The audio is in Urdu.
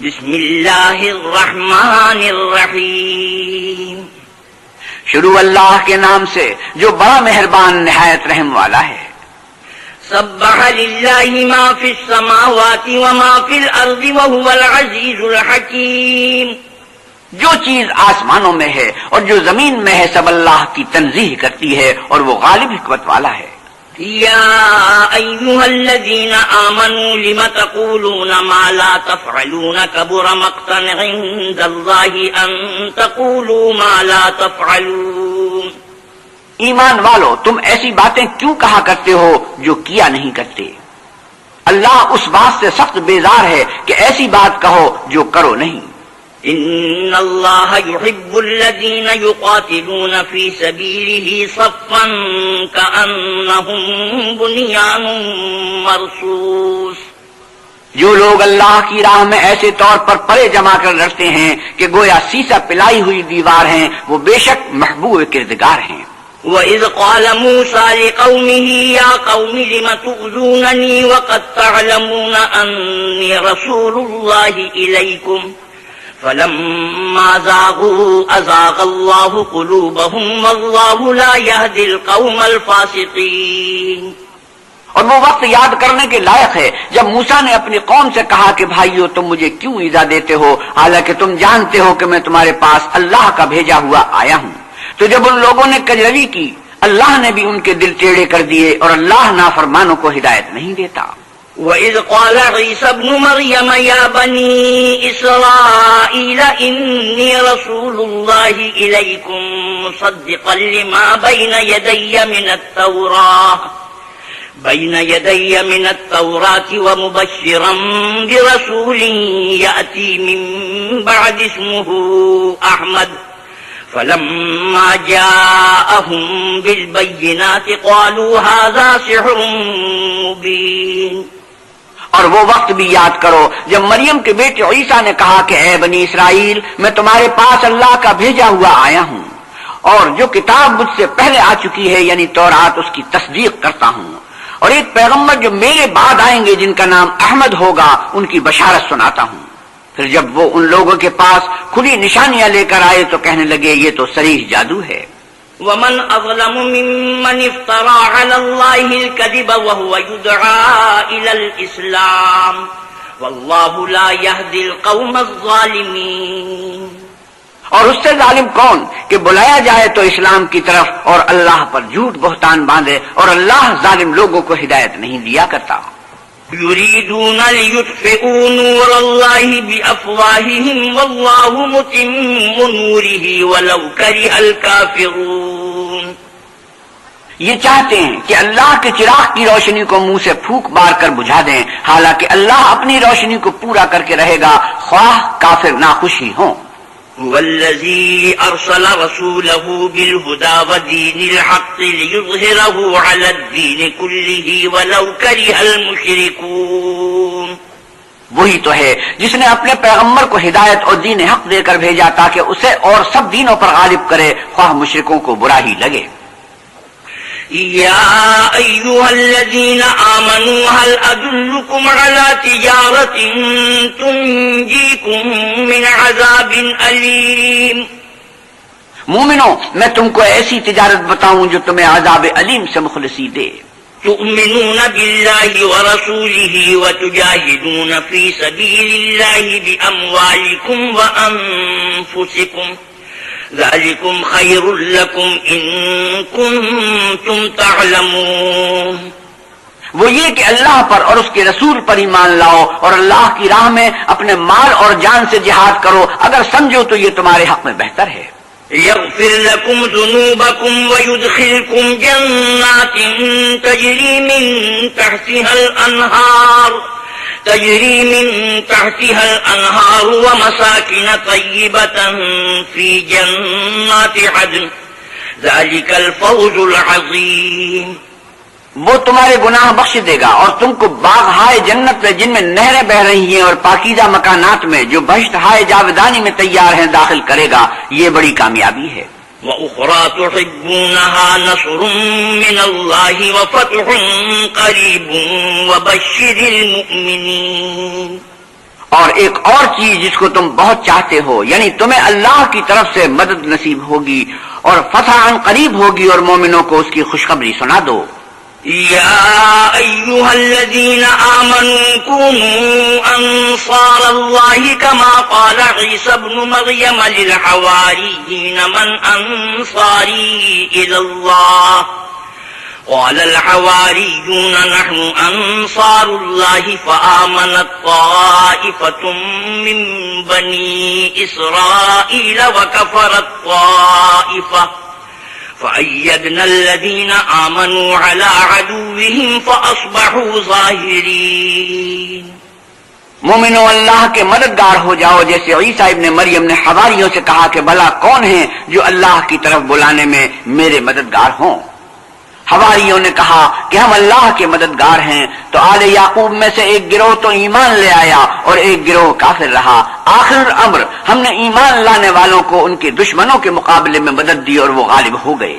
بسم اللہ الرحمن الرحیم، شروع اللہ کے نام سے جو بڑا مہربان نہایت رحم والا ہے۔ سبح للہ ما فی السماوات وما فی الارض وهو العزیز الحکیم، جو چیز آسمانوں میں ہے اور جو زمین میں ہے سب اللہ کی تنزیہ کرتی ہے اور وہ غالب حکمت والا ہے۔ یا ایھا الذین آمنوا لم تقولون ما لا تفعلون کبر مقتا عند اللہ ان تقولوا ما لا تفعلون، ایمان والو تم ایسی باتیں کیوں کہا کرتے ہو جو کیا نہیں کرتے؟ اللہ اس بات سے سخت بیزار ہے کہ ایسی بات کہو جو کرو نہیں۔ ان اللہ یحب الذین یقاتلون فی سبیلہ صفا کأنہم بنیان مرصوص، جو لوگ اللہ کی راہ میں ایسے طور پر پرے جما کر لڑتے ہیں کہ گویا سیسا پلائی ہوئی دیوار ہیں، وہ بے شک محبوب کردگار ہیں۔ وَإِذْ قَالَ مُوسَىٰ لِقَوْمِهِ يَا قَوْمِ لِمَ تُؤْذُونَنِي وَقَدْ تَعْلَمُونَ أَنِّي رَسُولُ اللَّهِ إِلَيْكُمْ فَلَمَّا زَاغُوا أَزَاغَ اللَّهُ قُلُوبَهُمْ وَاللَّهُ لَا يَهْدِي الْقَوْمَ الْفَاسِقِينَ۔ اور وہ وقت یاد کرنے کے لائق ہے جب موسیٰ نے اپنی قوم سے کہا کہ بھائیو تم مجھے کیوں ایذا دیتے ہو حالانکہ تم جانتے ہو کہ میں تمہارے پاس اللہ کا بھیجا ہوا آیا ہوں۔ تو جب ان لوگوں نے کجروی کی اللہ نے بھی ان کے دل ٹیڑھے کر دیے اور اللہ نافرمانوں کو ہدایت نہیں دیتا۔ وَإِذْ قَالَ عِيسَى ابْنُ مَرْيَمَ يَا بَنِي إِسْرَائِيلَ إِنِّي رَسُولُ اللَّهِ إِلَيْكُمْ مُصَدِّقًا لِمَا بَيْنَ يَدَيَّ مِنَ التَّوْرَاةِ وَمُبَشِّرًا بِرَسُولٍ يَأْتِي مِن بَعْدِي اسْمُهُ أَحْمَدُ فَلَمَّا جَاءَهُم بِالْبَيِّنَاتِ قَالُوا هَذَا سِحْرٌ مُبِينٌ۔ اور وہ وقت بھی یاد کرو جب مریم کے بیٹے عیسیٰ نے کہا کہ اے بنی اسرائیل میں تمہارے پاس اللہ کا بھیجا ہوا آیا ہوں اور جو کتاب مجھ سے پہلے آ چکی ہے یعنی تورات اس کی تصدیق کرتا ہوں، اور ایک پیغمبر جو میرے بعد آئیں گے جن کا نام احمد ہوگا ان کی بشارت سناتا ہوں۔ پھر جب وہ ان لوگوں کے پاس کھلی نشانیاں لے کر آئے تو کہنے لگے یہ تو صریح جادو ہے۔ وَمَنْ أَظْلَمُ مِمَّنِ افْتَرَىٰ عَلَى اللَّهِ الْكَذِبَ وَهُوَ يُدْعَىٰ إِلَى الْإِسْلَامِ وَاللَّهُ لَا يَهْدِي الْقَوْمَ الظَّالِمِينَ، اور اس سے ظالم کون کہ بلایا جائے تو اسلام کی طرف اور اللہ پر جھوٹ بہتان باندھے، اور اللہ ظالم لوگوں کو ہدایت نہیں دیا کرتا۔ يريدون ليطفئوا نور الله بأفواههم والله متم نوره ولو كره الكافرون، یہ چاہتے ہیں کہ اللہ کے چراغ کی روشنی کو منہ سے پھونک مار کر بجھا دیں، حالانکہ اللہ اپنی روشنی کو پورا کر کے رہے گا خواہ کافر ناخوشی ہوں۔ والذي أرسل رسوله بالهدى ودين الحق ليظهره على الدين كله ولو كره المشركون، وہی تو ہے جس نے اپنے پیغمبر کو ہدایت اور دین حق دے کر بھیجا تاکہ اسے اور سب دینوں پر غالب کرے خواہ مشرکوں کو برا ہی لگے۔ يا أيها الذين آمنوا هل أدلكم على تجارة تنجيكم من عذاب أليم، مومنوں میں تم کو ایسی تجارت بتاؤں جو تمہیں عذاب علیم سے مخلصی دے۔ تؤمنون بالله ورسوله وتجاهدون في سبيل الله بأموالكم وأنفسكم ذلكم خير لكم إن كنتم تعلمون، وہ یہ کہ اللہ پر اور اس کے رسول پر ایمان لاؤ اور اللہ کی راہ میں اپنے مال اور جان سے جہاد کرو، اگر سمجھو تو یہ تمہارے حق میں بہتر ہے۔ يغفر لكم ذنوبكم ويدخلكم جنات تجري من تحتها الأنهار ومساكن طيبة في جنات عدن ذلك الفوز العظيم، وہ تمہارے گناہ بخش دے گا اور تم کو باغ ہائے جنت میں جن میں نہریں بہ رہی ہیں اور پاکیزہ مکانات میں جو بہشت ہائے جاودانی میں تیار ہیں داخل کرے گا، یہ بڑی کامیابی ہے۔ وَأُخْرَىٰ تُحِبُّونَهَا نَصْرٌ مِّنَ اللَّهِ وَفَتْحٌ قَرِيبٌ وَبَشِّرِ الْمُؤْمِنِينَ، اور ایک اور چیز جس کو تم بہت چاہتے ہو، یعنی تمہیں اللہ کی طرف سے مدد نصیب ہوگی اور فتح عن قریب ہوگی، اور مومنوں کو اس کی خوشخبری سنا دو۔ يا أيها الذين آمنوا كونوا أنصار الله كما قال عيسى ابن مريم للحواريين من أنصاري إلى الله قال الحواريون نحن أنصار الله فآمنت طائفة من بني إسرائيل وكفرت طائفة فأيدنا الذين آمنوا على عدوهم فأصبحوا ظاهرين۔ مومنو اللہ کے مددگار ہو جاؤ، جیسے عیسیٰ ابن مریم نے حواریوں سے کہا کہ بھلا کون ہیں جو اللہ کی طرف بلانے میں میرے مددگار ہوں۔ حواریوں نے کہا کہ ہم اللہ کے مددگار ہیں، تو آل یعقوب میں سے ایک گروہ تو ایمان لے آیا اور ایک گروہ کافر رہا۔ آخر الامر ہم نے ایمان لانے والوں کو ان کے دشمنوں کے مقابلے میں مدد دی اور وہ غالب ہو گئے۔